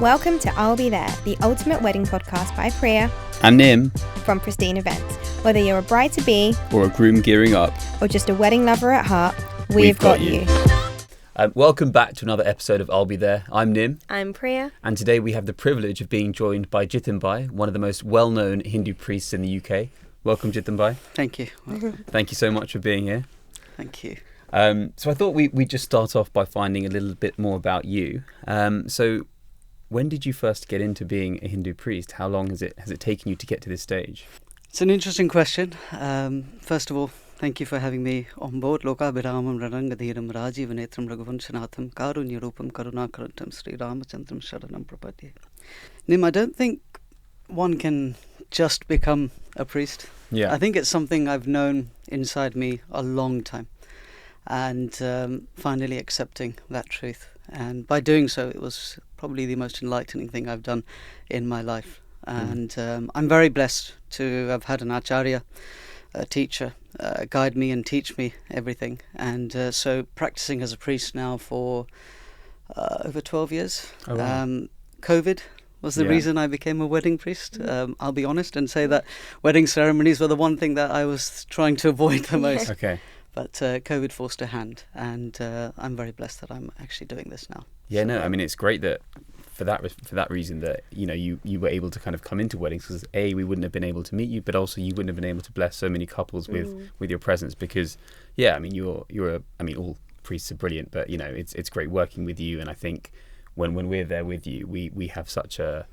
Welcome to I'll Be There, the ultimate wedding podcast by Priya and Nim from Pristine Events. Whether you're a bride-to-be or a groom gearing up or just a wedding lover at heart, we've got you. Welcome back to another episode of I'll Be There. I'm Nim. I'm Priya. And today we have the privilege of being joined by Jitenbhai, one of the most well-known Hindu priests in the UK. Welcome, Jitenbhai. Thank you. Thank you so much for being here. Thank you. So I thought we'd just start off by finding a little bit more about you. So when did you first get into being a Hindu priest? How long has it taken you to get to this stage? It's an interesting question. First of all, thank you for having me on board. Lokabhiramam Rarangadhiram Rajivanetram Raghuvanshanatham Karunyarupam Karunakarantam Sri Ramachandram Sharanam Prapadye. Nim, I don't think one can just become a priest. Yeah. I think it's something I've known inside me a long time. And finally accepting that truth. And by doing so, it was probably the most enlightening thing I've done in my life. And I'm very blessed to have had an acharya, a teacher, guide me and teach me everything. And so practicing as a priest now for over 12 years. Oh, wow. COVID was the reason I became a wedding priest. I'll be honest and say that wedding ceremonies were the one thing that I was trying to avoid the most. Okay. But COVID forced a hand, and I'm very blessed that I'm actually doing this now. Yeah, no, I mean, it's great that for that reason that, you know, you were able to kind of come into weddings because A, we wouldn't have been able to meet you, but also you wouldn't have been able to bless so many couples with your presence because, yeah, I mean, all priests are brilliant, but, you know, it's great working with you. And I think when we're there with you, we have such a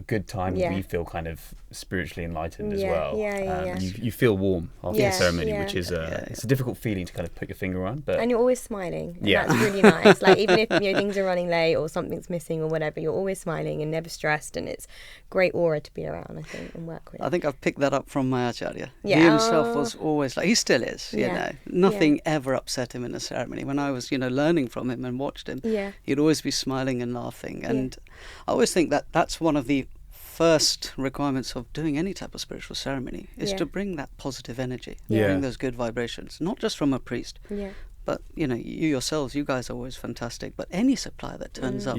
good time. We feel kind of spiritually enlightened as well. You feel warm after the ceremony, which is it's a difficult feeling to kind of put your finger on. But and you're always smiling. And that's really nice. Like even if things are running late or something's missing or whatever, you're always smiling and never stressed, and it's great aura to be around, I think, and work with. I think I've picked that up from my acharya. Yeah. He himself was always like, he still is, you know. Nothing ever upset him in a ceremony. When I was, learning from him and watched him, he'd always be smiling and laughing. And I always think that that's one of the first requirements of doing any type of spiritual ceremony is to bring that positive energy, bring those good vibrations, not just from a priest, but you yourselves, you guys are always fantastic, but any supplier that turns up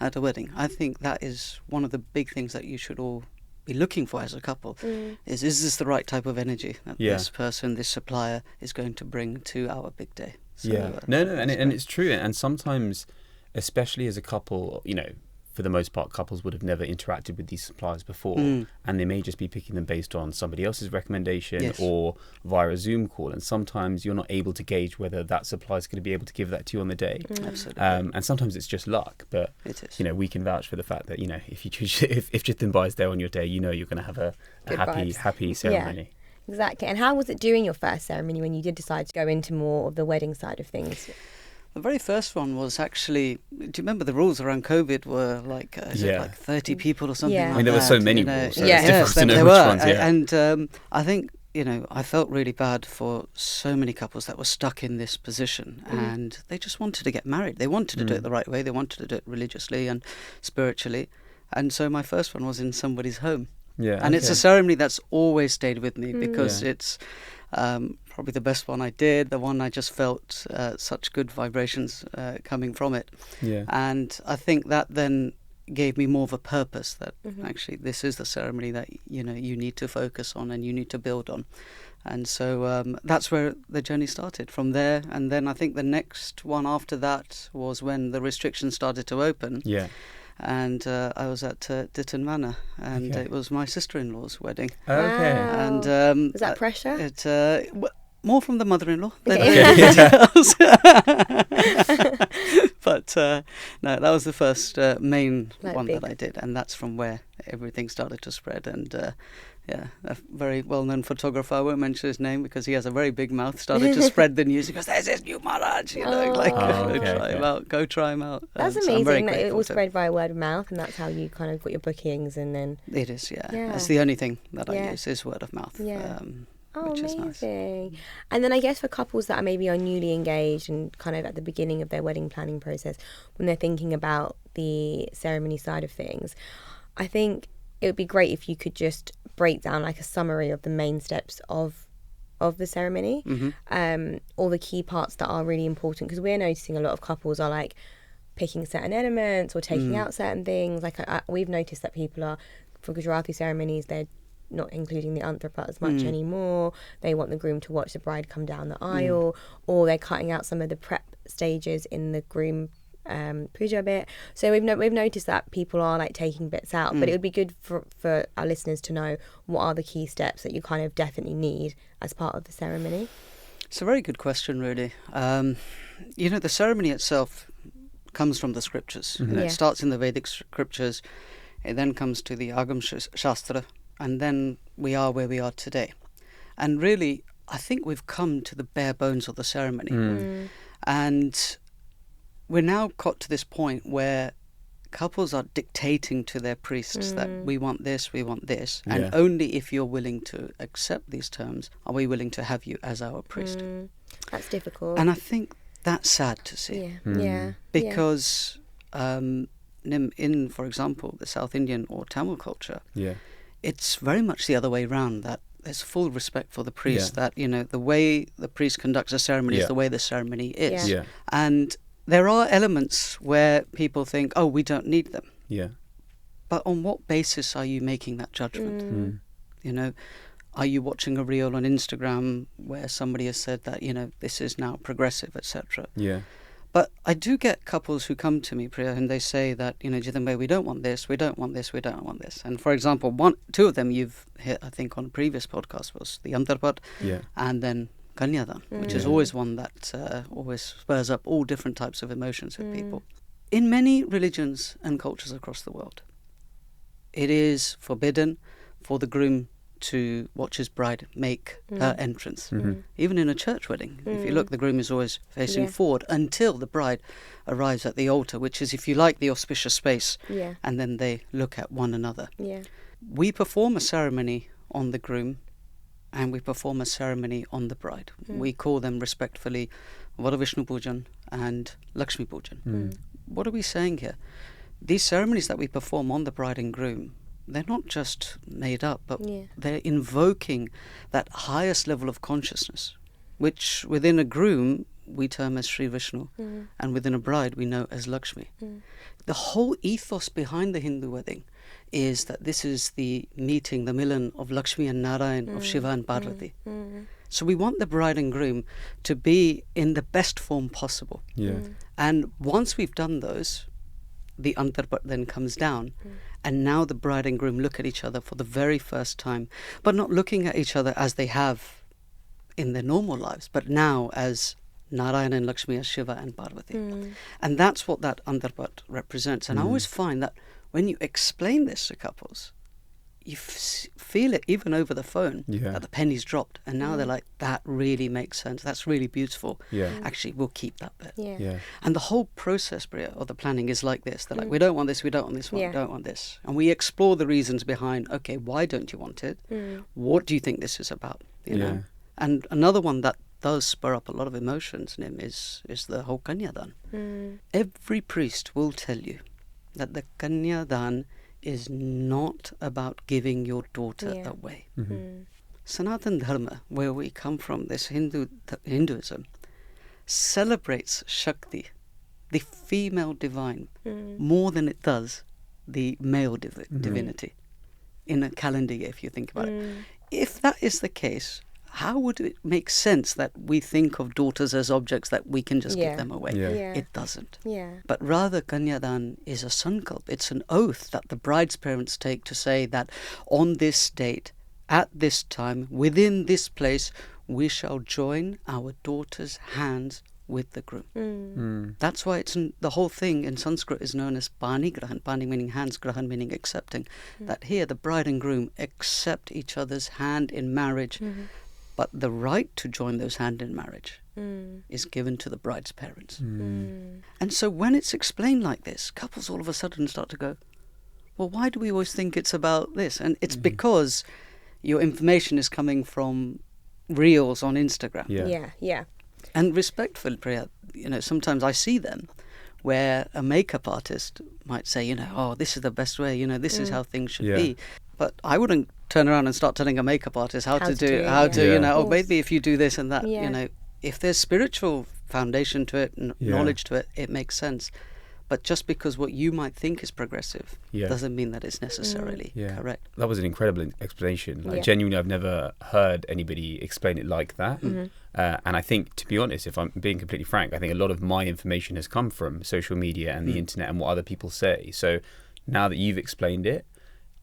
at a wedding, I think that is one of the big things that you should all be looking for as a couple. Is this the right type of energy that this person, this supplier is going to bring to our big day? So, and it's true. And sometimes, especially as a couple, for the most part, couples would have never interacted with these suppliers before, and they may just be picking them based on somebody else's recommendation or via a Zoom call. And sometimes you're not able to gauge whether that supplier is going to be able to give that to you on the day. Absolutely. And sometimes it's just luck. But it is. We can vouch for the fact that if you choose, if Jitenbhai is there on your day, you're going to have a happy ceremony. Yeah, exactly. And how was it during your first ceremony when you did decide to go into more of the wedding side of things? The very first one was actually, do you remember the rules around COVID were like, it like 30 people or something like that? I mean, there were so many rules, so it's difficult to know there which were. ones, And I think, I felt really bad for so many couples that were stuck in this position and they just wanted to get married. They wanted to do it the right way. They wanted to do it religiously and spiritually. And so my first one was in somebody's home. Yeah, and it's a ceremony that's always stayed with me because it's probably the best one I did, the one I just felt such good vibrations coming from it. Yeah. And I think that then gave me more of a purpose that actually this is the ceremony that you need to focus on and you need to build on. And so that's where the journey started from there. And then I think the next one after that was when the restrictions started to open. Yeah. And I was at Jitenbhai, and it was my sister-in-law's wedding. Okay. Wow. And was that pressure? More from the mother-in-law than But no, that was the first main one that I did, and that's from where everything started to spread. And a very well-known photographer, I won't mention his name because he has a very big mouth, started to spread the news. He goes, "There's this new Maharaj, go try him out." That's amazing that it all spread via word of mouth, and that's how you kind of got your bookings. And then it is, that's the only thing that I use is word of mouth. Which amazing. Is nice. And then I guess for couples that maybe are newly engaged and kind of at the beginning of their wedding planning process, when they're thinking about the ceremony side of things, I think it would be great if you could just break down like a summary of the main steps of the ceremony, all the key parts that are really important, because we're noticing a lot of couples are like, picking certain elements or taking out certain things. Like we've noticed that people are, for Gujarati ceremonies, they're not including the anthrapat as much anymore. They want the groom to watch the bride come down the aisle, or they're cutting out some of the prep stages in the groom puja bit. So we've noticed that people are like taking bits out, but it would be good for our listeners to know what are the key steps that you kind of definitely need as part of the ceremony. It's a very good question, really. The ceremony itself comes from the scriptures. It starts in the Vedic scriptures, it then comes to the Agam Shastra, and then we are where we are today. And really, I think we've come to the bare bones of the ceremony. And we're now got to this point where couples are dictating to their priests that we want this, and only if you're willing to accept these terms are we willing to have you as our priest. That's difficult. And I think that's sad to see. Because in, for example, the South Indian or Tamil culture, it's very much the other way around, that there's full respect for the priest, that, the way the priest conducts a ceremony is the way the ceremony is. And there are elements where people think, oh, we don't need them. But on what basis are you making that judgment? Are you watching a reel on Instagram where somebody has said that, this is now progressive, etc.? But I do get couples who come to me, Priya, and they say that, Jitenbhai, we don't want this, we don't want this, we don't want this. And for example, two of them you've hit, I think, on a previous podcast was the antarpat and then Kanyadan, which is always one that always spurs up all different types of emotions with people. In many religions and cultures across the world, it is forbidden for the groom to watch his bride make her entrance. Even in a church wedding, if you look, the groom is always facing forward until the bride arrives at the altar, which is, if you like, the auspicious space, and then they look at one another. We perform a ceremony on the groom and we perform a ceremony on the bride. We call them respectfully Vara Vishnu Pujan and Lakshmi Pujan. What are we saying here? These ceremonies that we perform on the bride and groom, they're not just made up, but they're invoking that highest level of consciousness, which within a groom we term as Sri Vishnu, and within a bride we know as Lakshmi. The whole ethos behind the Hindu wedding is that this is the meeting, the milan of Lakshmi and Narayan, of Shiva and Parvati. So we want the bride and groom to be in the best form possible. And once we've done those, the antarpat then comes down, and now the bride and groom look at each other for the very first time, but not looking at each other as they have in their normal lives, but now as Narayan and Lakshmi, as Shiva and Parvati. And that's what that antarpat represents. And I always find that when you explain this to couples, you feel it even over the phone, that the penny's dropped, and now they're like, that really makes sense, that's really beautiful, actually we'll keep that bit. And the whole process, Priya, of the planning is like this. They're like, we don't want this, we don't want this one, we don't want this, and we explore the reasons behind, okay, why don't you want it, what do you think this is about, you know? And another one that does spur up a lot of emotions, Nim, is the whole Kanyadan. Every priest will tell you that the Kanyadan is not about giving your daughter away. Sanatan Dharma, where we come from, this Hinduism, celebrates Shakti, the female divine, more than it does the male divinity in a calendar year, if you think about it. If that is the case, how would it make sense that we think of daughters as objects that we can just give them away? It doesn't. But rather, Kanyadan is a sankalp. It's an oath that the bride's parents take to say that on this date, at this time, within this place, we shall join our daughter's hands with the groom. That's why the whole thing in Sanskrit is known as Pani Grahan. Pani meaning hands, Grahan meaning accepting. That here the bride and groom accept each other's hand in marriage. But the right to join those hand in marriage is given to the bride's parents. And so when it's explained like this, couples all of a sudden start to go, well, why do we always think it's about this? And it's because your information is coming from reels on Instagram. And respectfully, Priya, sometimes I see them where a makeup artist might say, oh, this is the best way, this is how things should be. But I wouldn't turn around and start telling a makeup artist how to oh, maybe if you do this and that, if there's spiritual foundation to it, knowledge to it, it makes sense. But just because what you might think is progressive Yeah. doesn't mean that it's necessarily correct. That was an incredible explanation. Like, Yeah. genuinely, I've never heard anybody explain it like that. And I think, to be honest, if I'm being completely frank, I think a lot of my information has come from social media and the internet and what other people say. So now that you've explained it,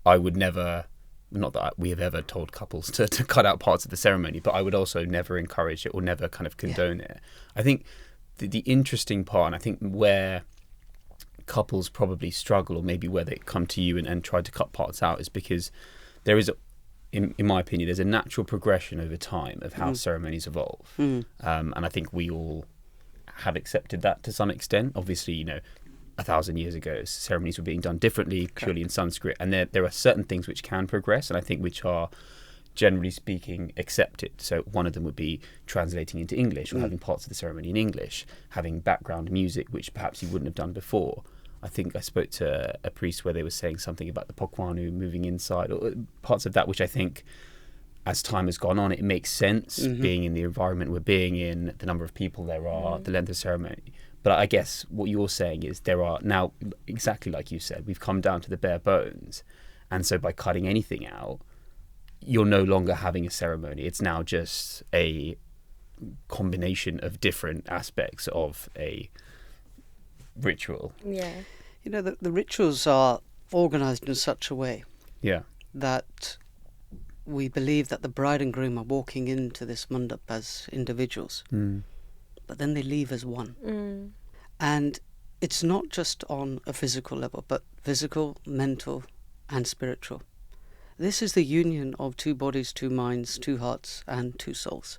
I would never, not that we have ever told couples to cut out parts of the ceremony, but I would also never encourage it or never kind of condone it. I think the interesting part, and I think where couples probably struggle, or maybe where they come to you and try to cut parts out, is because there is, in my opinion, there's a natural progression over time of how ceremonies evolve. And I think we all have accepted that to some extent. Obviously, 1,000 years ago, ceremonies were being done differently, purely in Sanskrit, and there are certain things which can progress, and I think which are, generally speaking, accepted. So one of them would be translating into English, or having parts of the ceremony in English, having background music which perhaps you wouldn't have done before. I think I spoke to a priest where they were saying something about the Pokwanu moving inside, or parts of that which I think, as time has gone on, it makes sense, being in the environment we're being in, the number of people there are, the length of ceremony. But I guess what you're saying is there are now, exactly like you said, we've come down to the bare bones. And so by cutting anything out, you're no longer having a ceremony. It's now just a combination of different aspects of a ritual. Yeah. The rituals are organised in such a way that we believe that the bride and groom are walking into this mandap as individuals, but then they leave as one. And it's not just on a physical level, but physical, mental and spiritual. This is the union of two bodies, two minds, two hearts and two souls.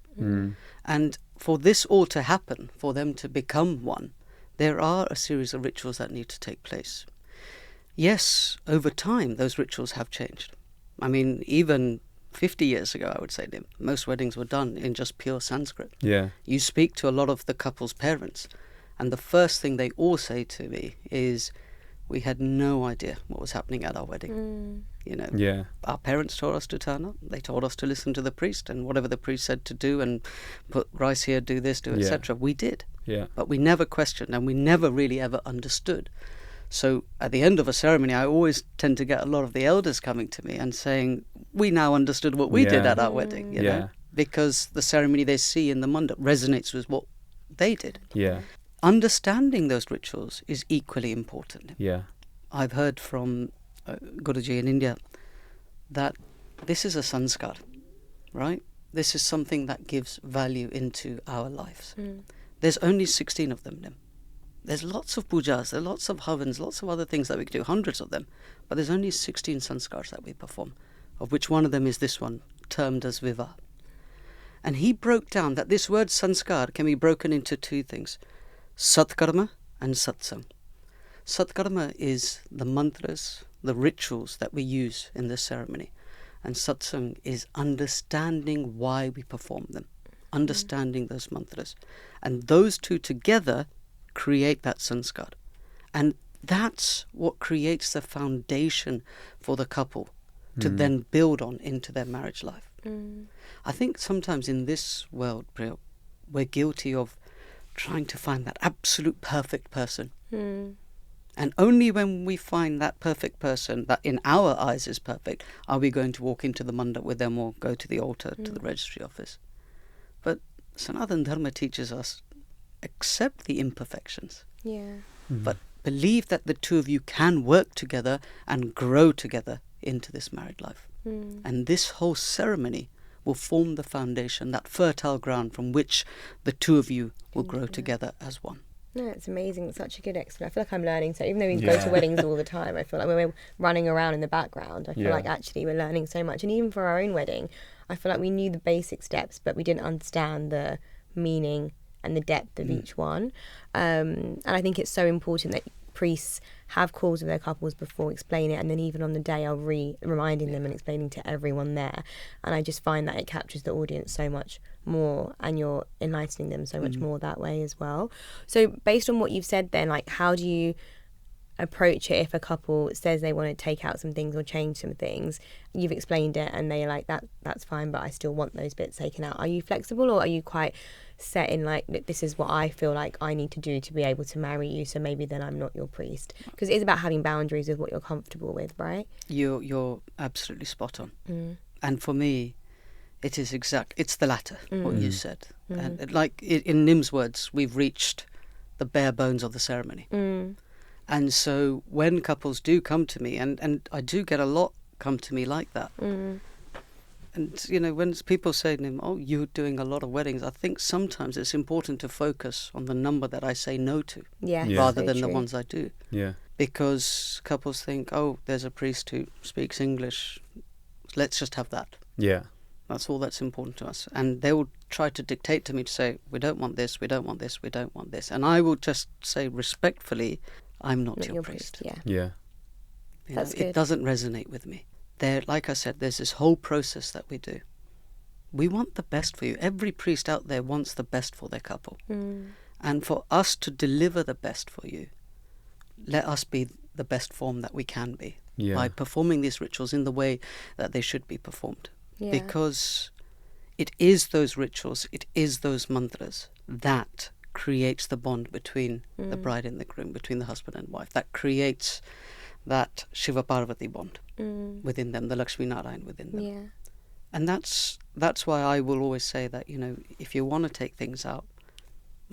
And for this all to happen, for them to become one, there are a series of rituals that need to take place. Yes, over time, those rituals have changed. I mean, even 50 years ago, I would say, most weddings were done in just pure Sanskrit. Yeah. You speak to a lot of the couple's parents, and the first thing they all say to me is, we had no idea what was happening at our wedding. Our parents told us to turn up. They told us to listen to the priest, and whatever the priest said to do, and put rice here, do this, do etc. We did. Yeah. But we never questioned, and we never really ever understood. So at the end of a ceremony, I always tend to get a lot of the elders coming to me and saying, we now understood what we did at our wedding, you know, because the ceremony they see in the mandap resonates with what they did. Yeah. Understanding those rituals is equally important. Yeah. I've heard from Guruji in India that this is a sanskar, right? This is something that gives value into our lives. There's only 16 of them. There's lots of pujas, there's lots of havans, lots of other things that we can do, hundreds of them. But there's only 16 sanskars that we perform, of which one of them is this one, termed as vivah. And he broke down that this word sanskar can be broken into two things, satkarma and satsang. Satkarma is the mantras, the rituals that we use in the ceremony. And satsang is understanding why we perform them, understanding those mantras. And those two together create that sanskar. And that's what creates the foundation for the couple to then build on into their marriage life. I think sometimes in this world, Priya, we're guilty of trying to find that absolute perfect person. And only when we find that perfect person that in our eyes is perfect are we going to walk into the mandap with them or go to the altar, to the registry office. But Sanatana Dharma teaches us, accept the imperfections. But believe that the two of you can work together and grow together into this married life. And this whole ceremony will form the foundation, that fertile ground from which the two of you will grow together as one. No, it's amazing. It's such a good explanation. I feel like I'm learning. So even though we go to weddings all the time, I feel like when we're running around in the background, I feel like actually we're learning so much. And even for our own wedding, I feel like we knew the basic steps, but we didn't understand the meaning and the depth of each one. And I think it's so important that priests have calls with their couples before explaining it, and then even on the day I'll reminding them and explaining to everyone there. And I just find that it captures the audience so much more, and you're enlightening them so much more that way as well. So based on what you've said then, like, how do you approach it if a couple says they want to take out some things or change some things? You've explained it and they're like, that's fine, but I still want those bits taken out. Are you flexible, or are you quite set in like, this is what I feel like I need to do to be able to marry you, so maybe then I'm not your priest. Because it is about having boundaries with what you're comfortable with, right? You're absolutely spot on. And for me, it's the latter, what you said. And like in Nim's words, we've reached the bare bones of the ceremony. And so when couples do come to me, and I do get a lot come to me like that. And, you know, when people say to him, oh, you're doing a lot of weddings, I think sometimes it's important to focus on the number that I say no to, rather than the ones I do. Yeah. Because couples think, oh, there's a priest who speaks English, let's just have that. Yeah. That's all that's important to us. And they will try to dictate to me to say, we don't want this, we don't want this, we don't want this. And I will just say respectfully, I'm not your priest. Yeah. Yeah. That's good. It doesn't resonate with me. There, like I said, there's this whole process that we do. We want the best for you. Every priest out there wants the best for their couple. And for us to deliver the best for you, let us be the best form that we can be by performing these rituals in the way that they should be performed. Because it is those rituals, it is those mantras that creates the bond between the bride and the groom, between the husband and wife, that creates that Shiva Parvati bond within them, the Lakshmi Narayan within them. Yeah. And that's why I will always say that, you know, if you want to take things out,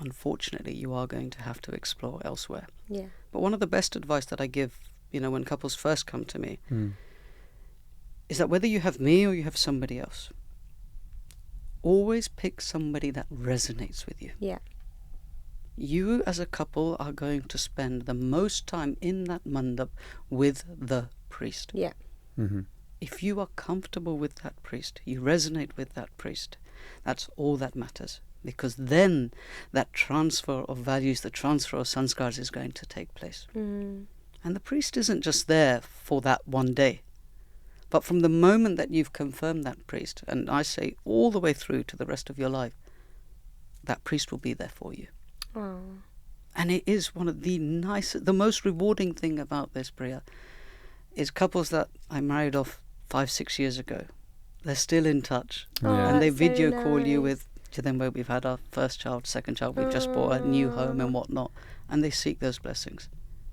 unfortunately you are going to have to explore elsewhere. Yeah. But one of the best advice that I give, you know, when couples first come to me is that whether you have me or you have somebody else, always pick somebody that resonates with you. Yeah. You as a couple are going to spend the most time in that mandap with the priest. Yeah. If you are comfortable with that priest, you resonate with that priest, that's all that matters. Because then that transfer of values, the transfer of sanskars is going to take place. And the priest isn't just there for that one day. But from the moment that you've confirmed that priest, and I say all the way through to the rest of your life, that priest will be there for you. Oh. And it is one of the the most rewarding thing about this, Priya, is couples that I married off 5-6 years ago. They're still in touch. And they video call you with, Jitenbhai, we've had our first child, second child, we've just bought a new home and whatnot. And they seek those blessings.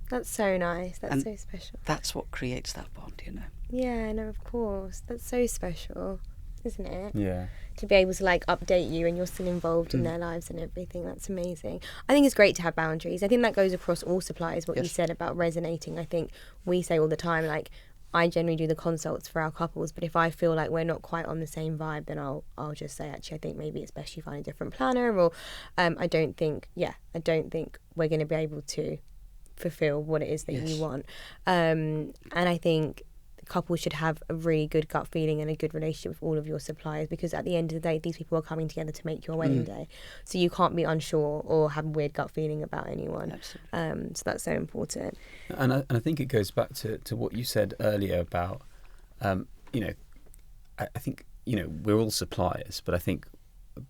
That's so nice. That's And so special. that's what creates that bond, you know. Yeah, no, of course. That's so special, isn't it? Yeah. To be able to like update you and you're still involved in their lives and everything. That's amazing. I think it's great to have boundaries. I think that goes across all suppliers, what you said about resonating. I think we say all the time, like, I generally do the consults for our couples, but if I feel like we're not quite on the same vibe, then I'll just say, actually, I think maybe it's best you find a different planner, or I don't think we're going to be able to fulfill what it is that you want. And I think couples should have a really good gut feeling and a good relationship with all of your suppliers, because at the end of the day, these people are coming together to make your wedding day. So you can't be unsure or have a weird gut feeling about anyone. Absolutely. So that's so important. And I think it goes back to what you said earlier about, you know, I think, you know, we're all suppliers, but I think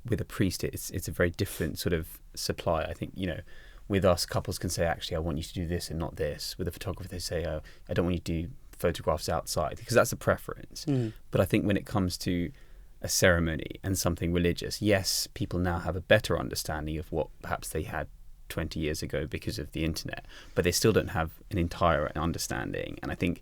with a priest, it's a very different sort of supply. I think, you know, with us, couples can say, actually, I want you to do this and not this. With a photographer, they say, oh, I don't want you to do photographs outside, because that's a preference. But I think when it comes to a ceremony and something religious, yes, people now have a better understanding of what perhaps they had 20 years ago because of the internet, but they still don't have an entire understanding. And I think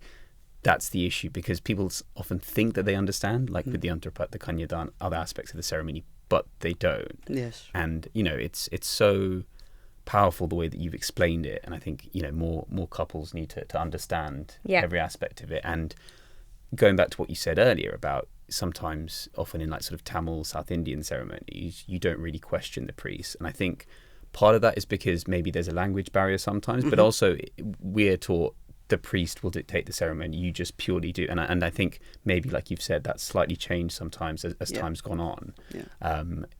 that's the issue, because people often think that they understand, like with the Antarpat, the Kanyadan, other aspects of the ceremony, but they don't. Yes. And, you know, it's so powerful the way that you've explained it, and I think, you know, more couples need to understand every aspect of it. And going back to what you said earlier about sometimes, often in like sort of Tamil South Indian ceremonies, you don't really question the priest, and I think part of that is because maybe there's a language barrier sometimes, but also we're taught the priest will dictate the ceremony, you just purely do. And I think maybe, like you've said, that's slightly changed sometimes as time's gone on,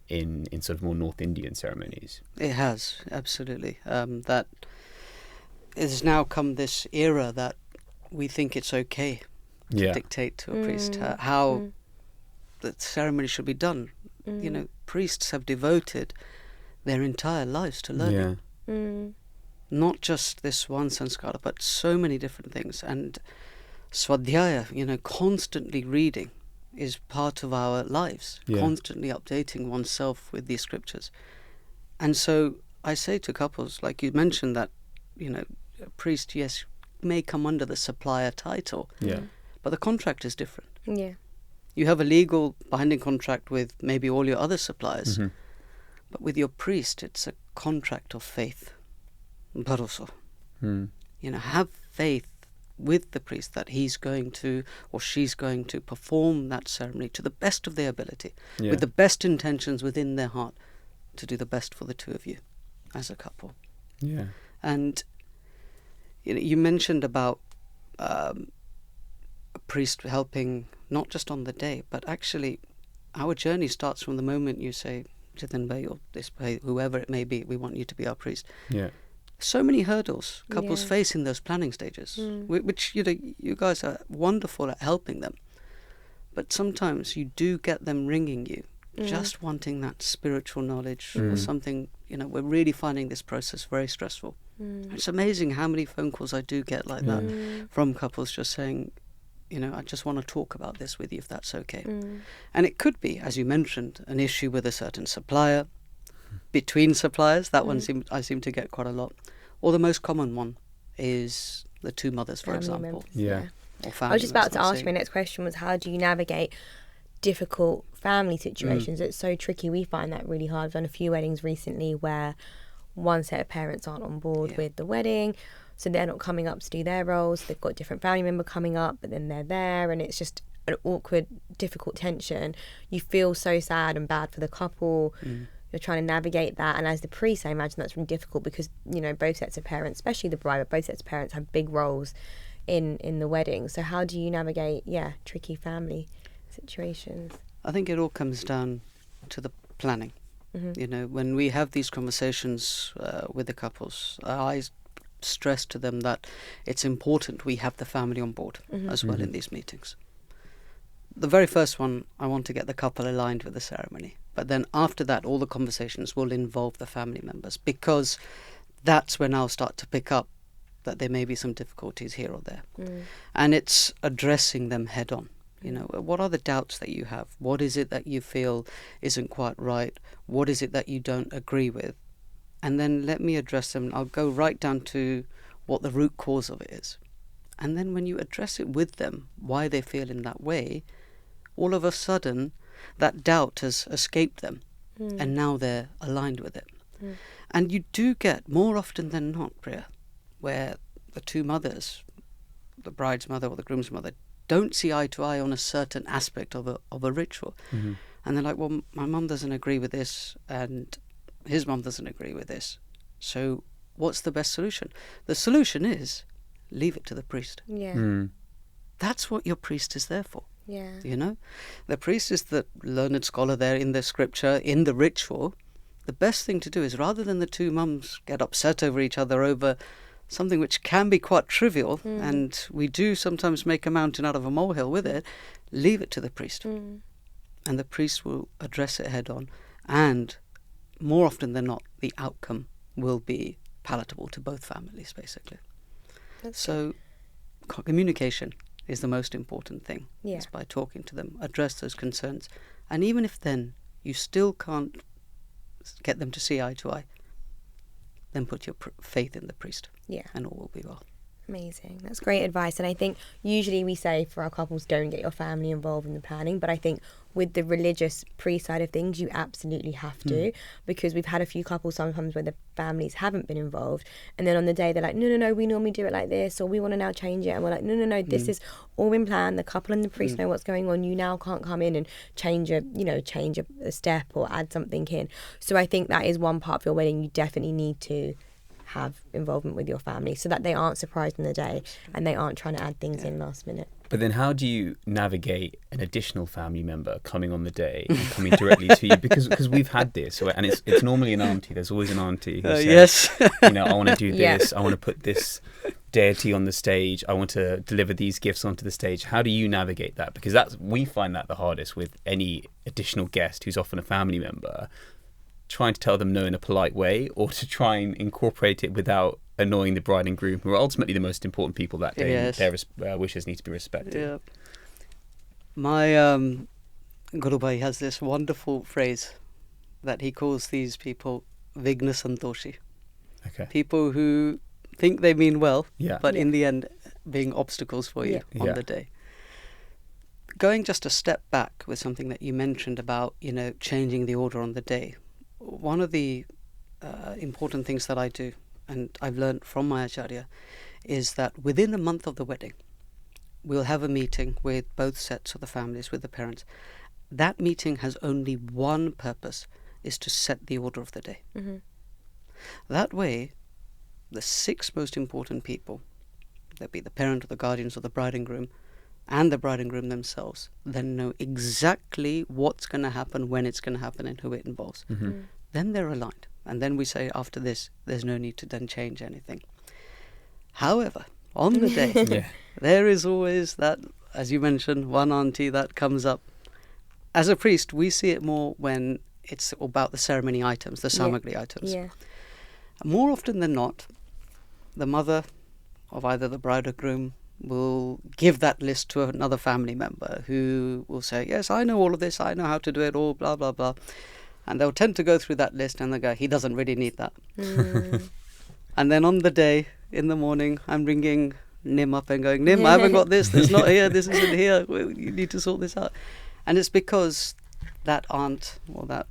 in sort of more North Indian ceremonies. It has, absolutely. That it has now come this era that we think it's okay to dictate to a priest how the ceremony should be done. You know, priests have devoted their entire lives to learning. Not just this one sanskara, but so many different things. And swadhyaya, you know, constantly reading, is part of our lives, Yeah. constantly updating oneself with these scriptures. And so I say to couples, like you mentioned, that, a priest, yes, may come under the supplier title, Yeah. but the contract is different. Yeah. You have a legal binding contract with maybe all your other suppliers, Mm-hmm. but with your priest, it's a contract of faith. Baroso. Mm. Have faith with the priest that he's going to or she's going to perform that ceremony to the best of their ability, Yeah. with the best intentions within their heart to do the best for the two of you as a couple. Yeah. And you mentioned about a priest helping not just on the day, but actually our journey starts from the moment you say, Jitenbhai or this way, whoever it may be, we want you to be our priest. Yeah. So many hurdles couples Yeah. face in those planning stages, which you guys are wonderful at helping them. But sometimes you do get them ringing you, just wanting that spiritual knowledge or something. We're really finding this process very stressful. It's amazing how many phone calls I do get like that from couples just saying, I just want to talk about this with you if that's okay. And it could be, as you mentioned, an issue with a certain supplier, between suppliers. That one I seem to get quite a lot. Or the most common one is the two mothers, for Family example. members, Yeah. Or I family was just about members, to not ask. saying- My next question was, how do you navigate difficult family situations? It's so tricky. We find that really hard. I've done a few weddings recently where one set of parents aren't on board Yeah. with the wedding, so they're not coming up to do their roles. They've got a different family member coming up, but then they're there, and it's just an awkward, difficult tension. You feel so sad and bad for the couple. You're trying to navigate that, and as the priest, I imagine that's really difficult because both sets of parents, especially the bride, but both sets of parents have big roles in the wedding. So how do you navigate tricky family situations? I think it all comes down to the planning. When we have these conversations with the couples, I stress to them that it's important we have the family on board as well in these meetings. The very first one, I want to get the couple aligned with the ceremony. But then after that, all the conversations will involve the family members, because that's when I'll start to pick up that there may be some difficulties here or there. And it's addressing them head on. What are the doubts that you have? What is it that you feel isn't quite right? What is it that you don't agree with? And then let me address them. I'll go right down to what the root cause of it is. And then when you address it with them, why they feel in that way, all of a sudden that doubt has escaped them, and now they're aligned with it. And you do get, more often than not, Priya, where the two mothers, the bride's mother or the groom's mother, don't see eye to eye on a certain aspect of a ritual. And they're like, well, my mum doesn't agree with this, and his mum doesn't agree with this. So what's the best solution? The solution is leave it to the priest. That's what your priest is there for. The priest is the learned scholar there in the scripture, in the ritual. The best thing to do is, rather than the two mums get upset over each other over something which can be quite trivial, and we do sometimes make a mountain out of a molehill with it, leave it to the priest. And the priest will address it head on. And more often than not, the outcome will be palatable to both families, basically. So communication is the most important thing. It's by talking to them, address those concerns. And even if then you still can't get them to see eye to eye, then put your faith in the priest. And all will be well. Amazing. That's great advice. And I think usually we say for our couples, don't get your family involved in the planning. But I think with the religious pre-side of things, you absolutely have to, because we've had a few couples sometimes where the families haven't been involved. And then on the day, they're like, no, we normally do it like this, or we want to now change it. And we're like, no, this is all been planned. The couple and the priest know what's going on. You now can't come in and change a step or add something in. So I think that is one part of your wedding. You definitely need to have involvement with your family so that they aren't surprised on the day and they aren't trying to add things in last minute. But then how do you navigate an additional family member coming on the day and coming directly to you? Because we've had this, and it's normally an auntie. There's always an auntie who says, I want to do this. I want to put this deity on the stage. I want to deliver these gifts onto the stage. How do you navigate that? Because we find that the hardest with any additional guest who's often a family member, trying to tell them no in a polite way, or to try and incorporate it without annoying the bride and groom, who are ultimately the most important people that day. And their wishes need to be respected. My Guru Bhai has this wonderful phrase that he calls these people Vigna Santoshi. Okay. People who think they mean well, Yeah. but Yeah. in the end being obstacles for you Yeah. on Yeah. the day. Going just a step back with something that you mentioned about, changing the order on the day. One of the important things that I do, and I've learned from my Acharya, is that within a month of the wedding, we'll have a meeting with both sets of the families, with the parents. That meeting has only one purpose, is to set the order of the day. Mm-hmm. That way, the 6 most important people, that be the parent or the guardians or the bride and groom, and the bride and groom themselves, then know exactly what's going to happen, when it's going to happen, and who it involves. Mm-hmm. Then they're aligned. And then we say after this, there's no need to then change anything. However, on the day, Yeah. there is always that, as you mentioned, one auntie that comes up. As a priest, we see it more when it's about the ceremony items, the samagri items. Yeah. More often than not, the mother of either the bride or groom will give that list to another family member who will say, yes, I know all of this, I know how to do it all, blah, blah, blah. And they'll tend to go through that list and they'll go, he doesn't really need that. Mm. And then on the day, in the morning, I'm ringing Nim up and going, Nim, I haven't got this, this not here, this isn't here, you need to sort this out. And it's because that aunt or that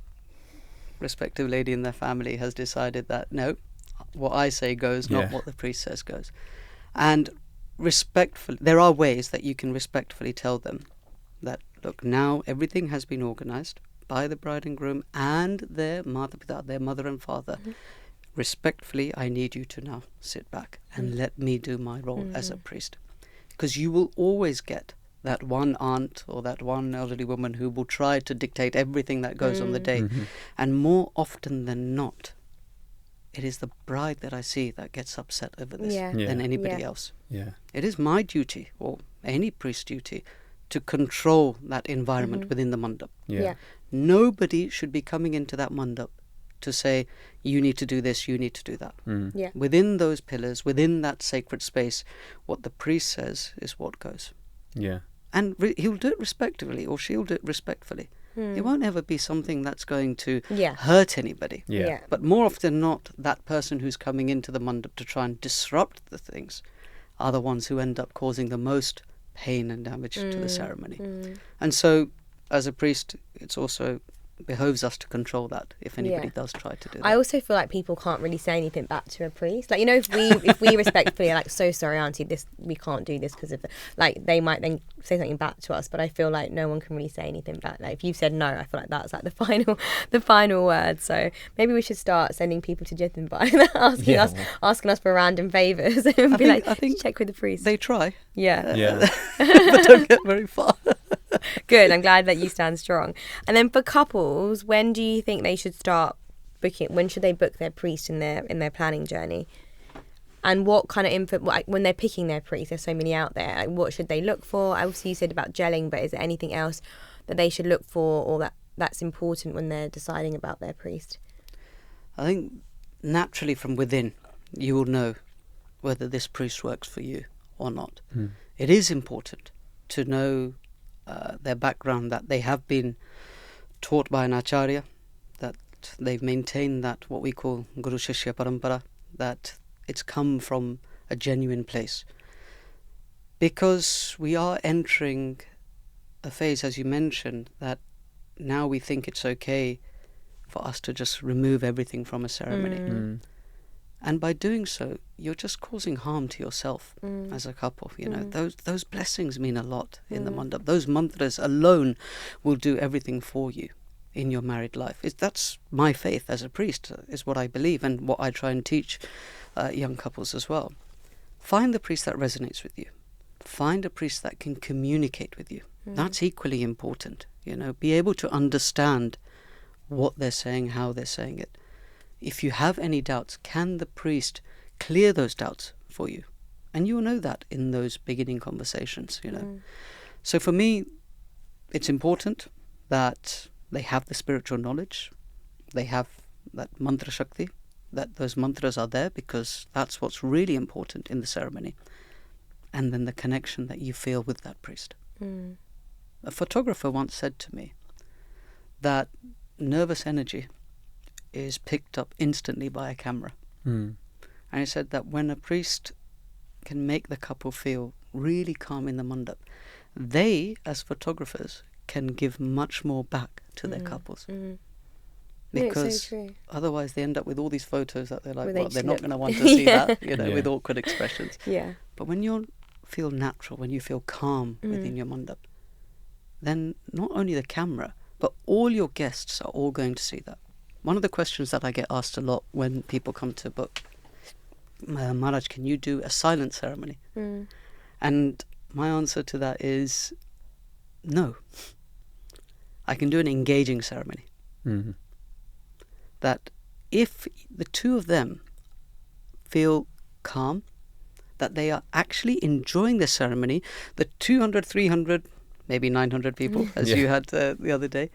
respective lady in their family has decided that, no, what I say goes, not Yeah. what the priest says goes. And respectfully, there are ways that you can respectfully tell them that, look, now everything has been organised by the bride and groom and their mother and father. Mm-hmm. Respectfully, I need you to now sit back and let me do my role as a Mm-hmm. priest. Because you will always get that one aunt or that one elderly woman who will try to dictate everything that goes on the day. Mm-hmm. And more often than not, it is the bride that I see that gets upset over this Yeah. than Yeah. anybody Yeah. else. Yeah. It is my duty, or any priest's duty, to control that environment Mhm. within the mandap. Yeah. Yeah. Nobody should be coming into that mandap to say, you need to do this, you need to do that. Mm. Yeah. Within those pillars, within that sacred space, what the priest says is what goes. Yeah. And he'll do it respectfully, or she'll do it respectfully. Mm. It won't ever be something that's going to Yeah. hurt anybody. Yeah. But more often than not, that person who's coming into the mandap to try and disrupt the things are the ones who end up causing the most pain and damage to the ceremony. Mm. And so, as a priest, it's also behoves us to control that if anybody Yeah. does try to do that. I also feel like people can't really say anything back to a priest. Like, if we respectfully are like, so sorry, auntie, this we can't do this because of like, they might then say something back to us, but I feel like no one can really say anything back. Like, if you've said no, I feel like that's like the final word. So maybe we should start sending people to Jitenbhai asking us for random favours and I think check with the priest. They try, Yeah. Yeah. but don't get very far. Good. I'm glad that you stand strong. And then for couples, when do you think they should start booking? When should they book their priest in their planning journey? And what kind of info, when they're picking their priest, there's so many out there, like what should they look for? Obviously you said about gelling, but is there anything else that they should look for or that's important when they're deciding about their priest? I think naturally from within, you will know whether this priest works for you or not. Mm. It is important to know their background, that they have been taught by an acharya, that they've maintained that what we call Guru Shishya Parampara, that it's come from a genuine place. Because we are entering a phase, as you mentioned, that now we think it's okay for us to just remove everything from a ceremony. Mm. And by doing so, you're just causing harm to yourself as a couple. You know, those blessings mean a lot in the mandap. Those mantras alone will do everything for you in your married life. That's my faith as a priest, is what I believe and what I try and teach young couples as well. Find the priest that resonates with you. Find a priest that can communicate with you. That's equally important. You know, be able to understand what they're saying, how they're saying it. If you have any doubts, can the priest clear those doubts for you? And you'll know that in those beginning conversations, you know. So for me, it's important that they have the spiritual knowledge, they have that mantra shakti, that those mantras are there, because that's what's really important in the ceremony. And then the connection that you feel with that priest. A photographer once said to me that nervous energy is picked up instantly by a camera. Mm. And he said that when a priest can make the couple feel really calm in the mandap, they, as photographers, can give much more back to their couples. No, Because it's so true. otherwise they end up with all these photos that they're like, Where they well, they're just not look- going to want to see Yeah. that, Yeah. with awkward expressions. Yeah. But when you feel natural, when you feel calm within your mandap, then not only the camera, but all your guests are all going to see that. One of the questions that I get asked a lot when people come to book, Maharaj, can you do a silent ceremony? And my answer to that is no. I can do an engaging ceremony. Mm. That if the two of them feel calm, that they are actually enjoying the ceremony, the 200, 300, maybe 900 people, as you had the other day,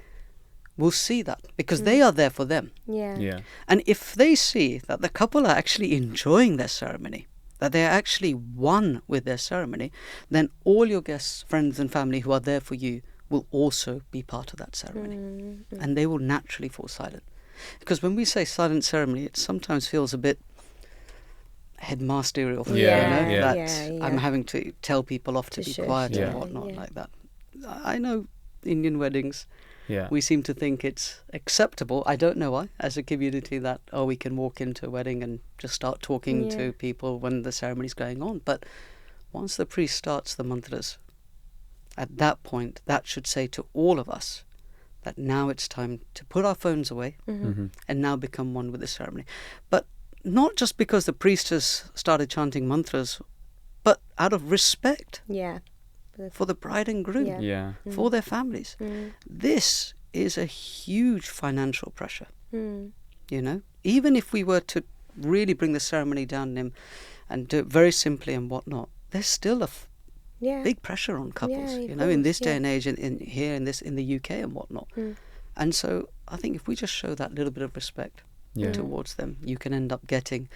will see that because they are there for them. Yeah. Yeah. And if they see that the couple are actually enjoying their ceremony, that they are actually one with their ceremony, then all your guests, friends and family who are there for you will also be part of that ceremony. And they will naturally fall silent. Because when we say silent ceremony, it sometimes feels a bit headmasterial. Yeah, yeah. That I'm having to tell people off to be shush, quiet yeah. and whatnot Yeah. like that. I know Indian weddings, Yeah. we seem to think it's acceptable. I don't know why, as a community, that we can walk into a wedding and just start talking Yeah. to people when the ceremony's going on. But once the priest starts the mantras, at that point, that should say to all of us that now it's time to put our phones away and now become one with the ceremony. But not just because the priest has started chanting mantras, but out of respect Yeah. for the bride and groom, Yeah. Yeah. for their families. This is a huge financial pressure, Even if we were to really bring the ceremony down and do it very simply and whatnot, there's still a Yeah. big pressure on couples, Yeah, of in course, this day yeah. and age, in the UK and whatnot. And so I think if we just show that little bit of respect Yeah. towards them, you can end up getting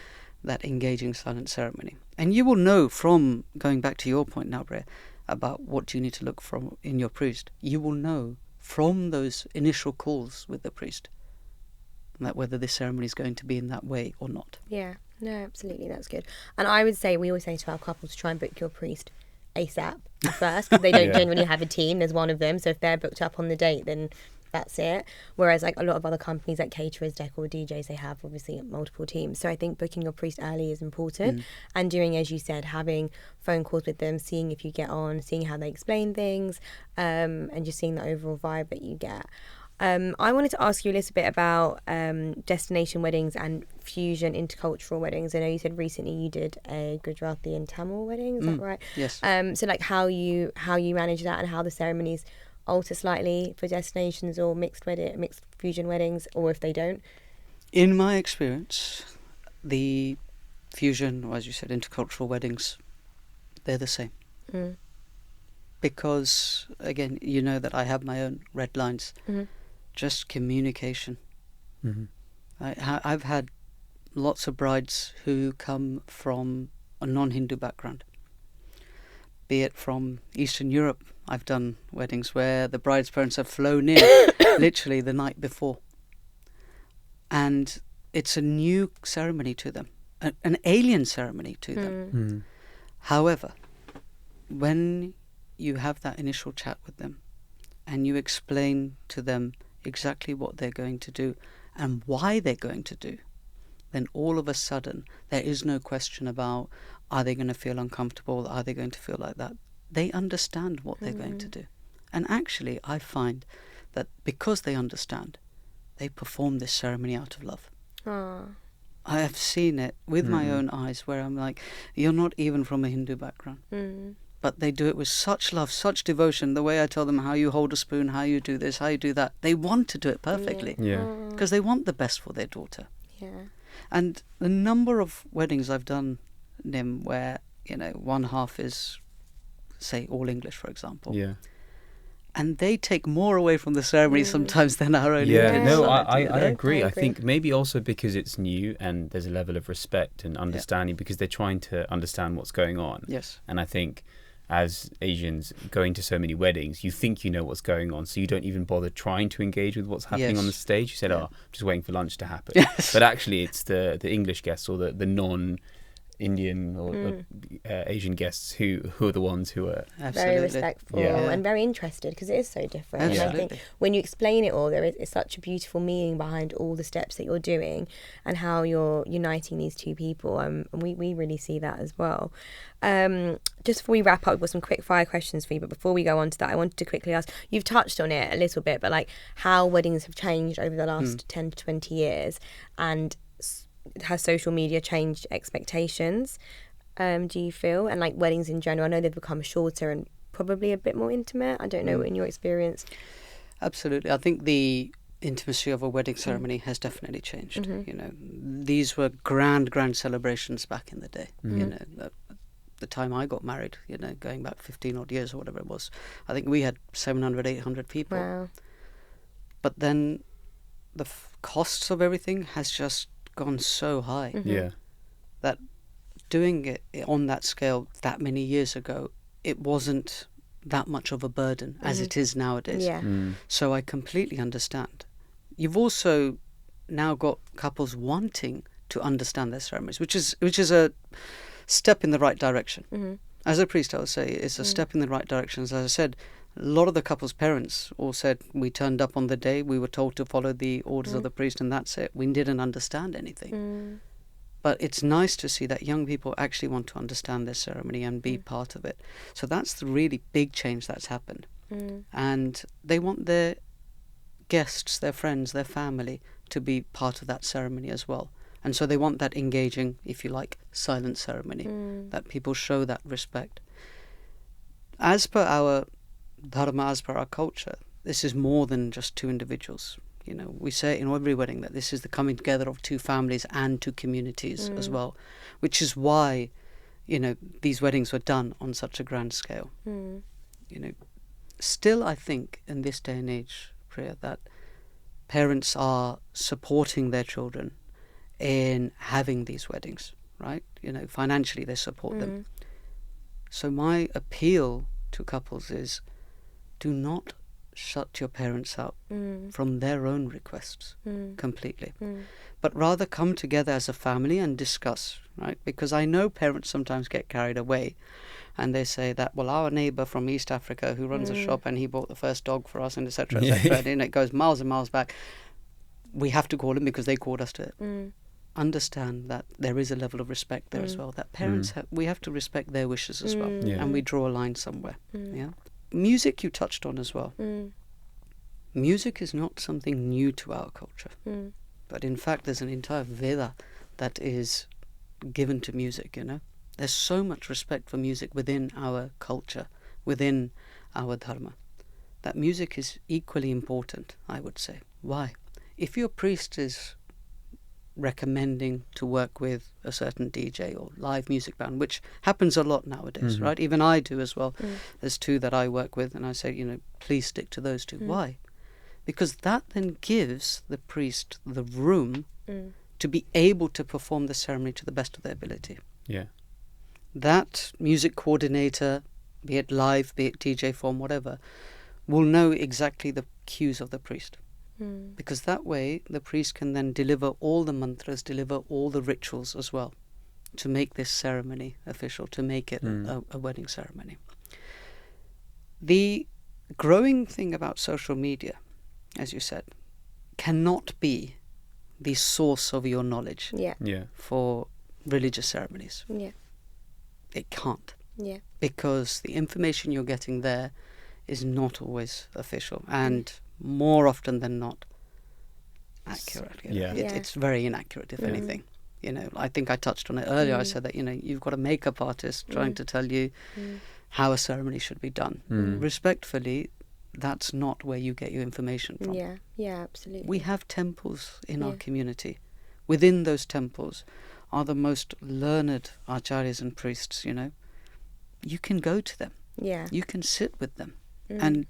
that engaging silent ceremony. And you will know from, going back to your point now, Brea, about what you need to look from in your priest, you will know from those initial calls with the priest that whether this ceremony is going to be in that way or not. Yeah. No, absolutely. That's good. And I would say, we always say to our couples, try and book your priest ASAP first, because they don't Yeah. generally have a team. There's one of them. So if they're booked up on the date, then that's it. Whereas like a lot of other companies like caterers, decor, DJs, they have obviously multiple teams. So I think booking your priest early is important, and doing, as you said, having phone calls with them, seeing if you get on, seeing how they explain things, and just seeing the overall vibe that you get. I wanted to ask you a little bit about destination weddings and fusion intercultural weddings. I know you said recently you did a Gujarati and Tamil wedding, is that right? Yes. So like how you manage that, and how the ceremonies alter slightly for destinations or mixed fusion weddings, or if they don't. In my experience, the fusion, or as you said, intercultural weddings, they're the same. Because, again, you know that I have my own red lines. Just communication. I've had lots of brides who come from a non-Hindu background, be it from Eastern Europe. I've done weddings where the bride's parents have flown in literally the night before, and it's a new ceremony to them, an alien ceremony to them. However, when you have that initial chat with them and you explain to them exactly what they're going to do and why they're going to do, then all of a sudden there is no question about, are they going to feel uncomfortable, are they going to feel like that? They understand what they're going to do. And actually I find that because they understand, they perform this ceremony out of love. I have seen it with my own eyes, where I'm like, you're not even from a Hindu background. But they do it with such love, such devotion. The way I tell them how you hold a spoon, how you do this, how you do that. They want to do it perfectly. Yeah. Because they want the best for their daughter. Yeah. And the number of weddings I've done, Nim, where, one half is, say, all English, for example. Yeah. And they take more away from the ceremony sometimes than our own Yeah, Indian no, side, I you know? agree. I I agree. think maybe also because it's new and there's a level of respect and understanding because they're trying to understand what's going on. Yes. And I think as Asians going to so many weddings, you think you know what's going on, so you don't even bother trying to engage with what's happening on the stage. You said, "Oh, I'm just waiting for lunch to happen." Yes. But actually, it's the English guests or the non-Indian or Asian guests who are the ones who are very respectful and very interested, because it is so different. Absolutely. And I think when you explain it all, it's such a beautiful meaning behind all the steps that you're doing and how you're uniting these two people. And we really see that as well. Just before we wrap up, we've got some quick fire questions for you. But before we go on to that, I wanted to quickly ask, you've touched on it a little bit, but like how weddings have changed over the last 10 to 20 years, and has social media changed expectations, do you feel? And like weddings in general, I know they've become shorter and probably a bit more intimate. I don't know, in your experience. Absolutely. I think the intimacy of a wedding ceremony has definitely changed. You know, these were grand celebrations back in the day. You know, the time I got married, you know, going back 15 odd years or whatever it was, I think we had 700, 800 people. Wow. But then the costs of everything has just gone so high that doing it on that scale that many years ago, it wasn't that much of a burden as it is nowadays. So I completely understand. You've also now got couples wanting to understand their ceremonies, which is a step in the right direction. As a priest, I would say it's a step in the right direction. As I said, a lot of the couple's parents all said, we turned up on the day, we were told to follow the orders of the priest, and that's it. We didn't understand anything. But it's nice to see that young people actually want to understand their ceremony and be part of it. So that's the really big change that's happened. And they want their guests, their friends, their family to be part of that ceremony as well. And so they want that engaging, if you like, silent ceremony, that people show that respect. As per our dharma, as per our culture, this is more than just two individuals. You know, we say in every wedding that this is the coming together of two families and two communities as well, which is why, you know, these weddings were done on such a grand scale. You know, still I think in this day and age, Priya, that parents are supporting their children in having these weddings, right? You know, financially they support them. So my appeal to couples is, do not shut your parents out from their own requests completely, but rather come together as a family and discuss, right? Because I know parents sometimes get carried away and they say that, well, our neighbour from East Africa who runs a shop and he bought the first dog for us and etc. And it goes miles and miles back. We have to call him because they called us to it. Understand that there is a level of respect there as well, that parents we have to respect their wishes as well, and we draw a line somewhere. Music you touched on as well. Music is not something new to our culture, but in fact there's an entire Veda that is given to music. You know, there's so much respect for music within our culture, within our dharma, that music is equally important, I would say. Why? If your priest is recommending to work with a certain DJ or live music band, which happens a lot nowadays, right? Even I do as well. There's two that I work with and I say, you know, please stick to those two. Why? Because that then gives the priest the room to be able to perform the ceremony to the best of their ability. That music coordinator, be it live, be it DJ form, whatever, will know exactly the cues of the priest. Because that way the priest can then deliver all the mantras, deliver all the rituals as well, to make this ceremony official, to make it a wedding ceremony. The growing thing about social media, as you said, cannot be the source of your knowledge for religious ceremonies. It can't. Because the information you're getting there is not always official and more often than not accurate. It's very inaccurate, if anything. You know, I think I touched on it earlier. I said that, you know, you've got a makeup artist trying to tell you how a ceremony should be done. Respectfully, that's not where you get your information from. Absolutely. We have temples in our community. Within those temples are the most learned acharyas and priests, you know. You can go to them. You can sit with them. And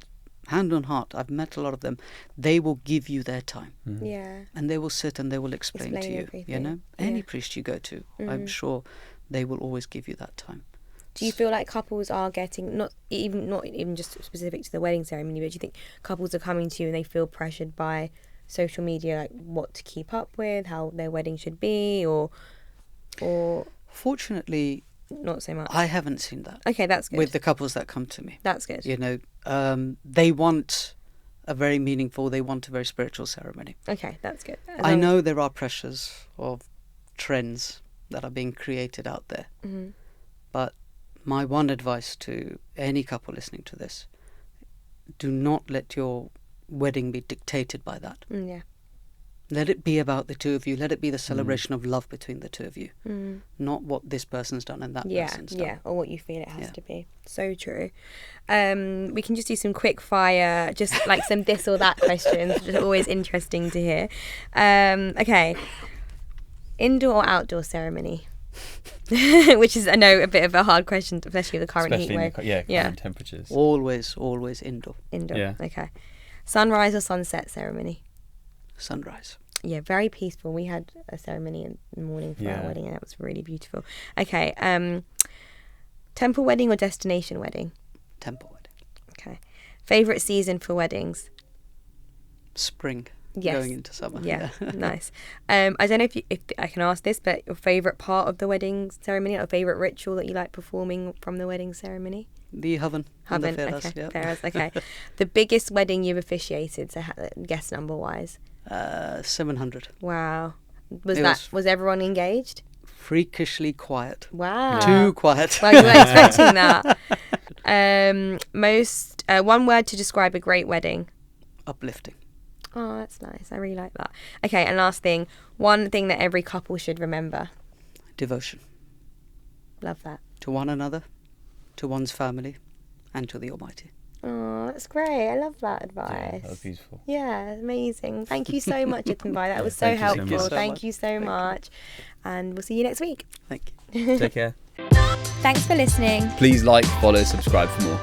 hand on heart, I've met a lot of them. They will give you their time. And they will sit and they will explain to you. Everything. You know, any priest you go to, I'm sure they will always give you that time. Do you feel like couples are getting, not even just specific to the wedding ceremony, but do you think couples are coming to you and they feel pressured by social media, like what to keep up with, how their wedding should be, or Fortunately, not so much? I haven't seen that. Okay, that's good. With the couples that come to me. That's good. You know, they want a very meaningful, they want a very spiritual ceremony. Okay, that's good. I know there are pressures of trends that are being created out there. Mm-hmm. But my one advice to any couple listening to this, do not let your wedding be dictated by that. Yeah. Let it be about the two of you. Let it be the celebration of love between the two of you. Not what this person's done and that person's done. Yeah, or what you feel it has to be. So true. We can just do some quick fire, just like some this or that questions, which is always interesting to hear. Okay. Indoor or outdoor ceremony? Which is, I know, a bit of a hard question, especially with the current heat wave. Current temperatures. Always indoor. Indoor, Yeah. okay. Sunrise or sunset ceremony? Sunrise. Yeah, very peaceful. We had a ceremony in the morning for our wedding and it was really beautiful. Okay, temple wedding or destination wedding? Temple wedding. Okay. Favourite season for weddings? Spring. Yes. Going into summer. Yeah, nice. I don't know if I can ask this, but your favourite part of the wedding ceremony, or favourite ritual that you like performing from the wedding ceremony? The Haven. Okay, Fairas, okay. The biggest wedding you've officiated, so guess number wise? 700. Wow. Was everyone engaged? Freakishly quiet. Wow. Too quiet. Well, you weren't expecting that. One word to describe a great wedding? Uplifting. Oh, that's nice. I really like that. Okay, and last thing. One thing that every couple should remember? Devotion. Love that. To one another, to one's family, and to the Almighty. Oh, that's great. I love that advice. Yeah, that was beautiful. Yeah, amazing. Thank you so much, Jitenbhai. That was so helpful. Thank you so much. And we'll see you next week. Thank you. Take care. Thanks for listening. Please like, follow, subscribe for more.